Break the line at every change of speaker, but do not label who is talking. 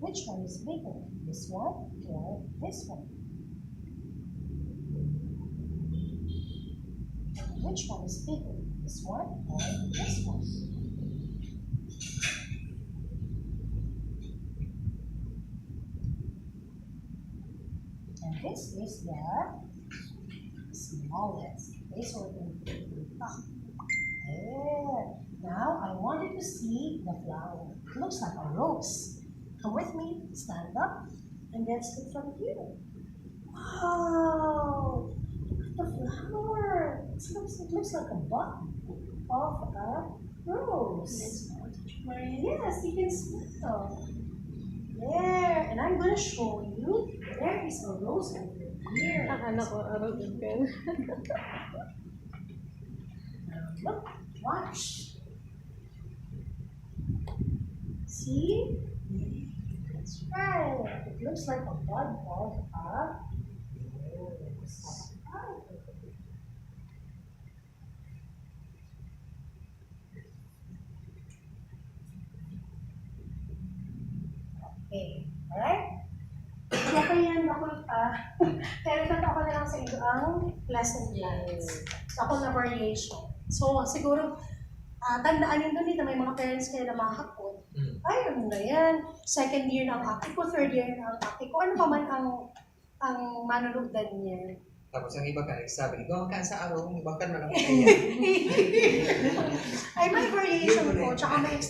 Which one is bigger? This one or this one? Which one is bigger? This one or this one? And this is the smallest. This one. There. Now I want you to see the flower. It looks like a rose. Come with me. Stand up. And let's look from here. Wow! The flower. It looks like a bud of a rose. Yes, you can smell. There. And I'm going to show you. There is a rose over here.
Anak ko, araw din pen.
Look, watch. See? That's right. It looks like a bud of a rose. Okay, alright? Kaya pa yan, ako pero ito ako na lang sa iyo ang lesson plans. Ako na variation. So, siguro, tandaan nyo doon dito, may mga parents kayo na makakapot. Ay, ano na yan? Second year na ang ate ko, third year na ang ate ko. Ano pa man ang manunugdan niya?
Tapos ang iba ka nagsabi, ikaw ka sa araw, iba ka na lang kaya.
Ay, may variation po, tsaka may